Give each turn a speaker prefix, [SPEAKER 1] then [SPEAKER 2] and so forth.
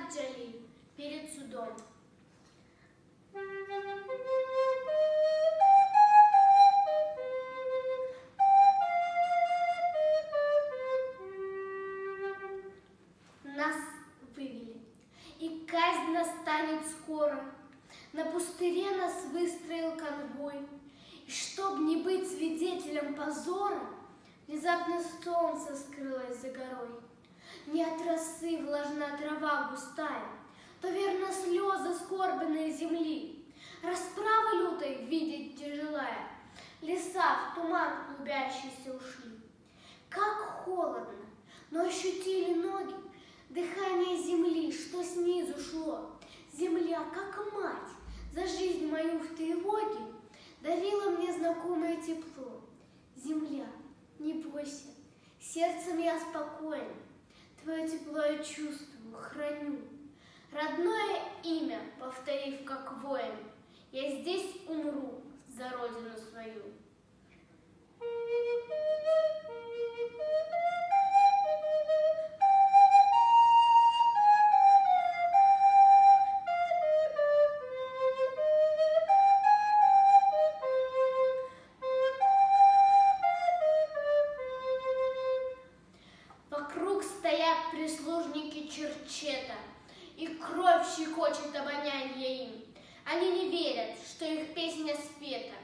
[SPEAKER 1] предстанет Джалиль перед судом. Нас вывели, и казнь настанет скоро. На пустыре нас выстроил конвой, и чтоб не быть свидетелем позора, внезапно солнце скрылось за горой. Не от росы влажна трава густая, то верно слезы скорбенной земли. Расправы лютой видеть тяжелая, леса в туман клубящийся ушли. Как холодно, но ощутили ноги дыхание земли, что снизу шло. Земля, как мать, за жизнь мою в тревоге дарила мне знакомое тепло. Земля, не бойся, сердцем я спокоен, твое тепло я чувствую, храню. Родное имя, повторив как воин, я здесь умру за родину свою. Вокруг стоят прислужники Черчета, и кровь щекочет обонянье им. Они не верят, что их песня спета.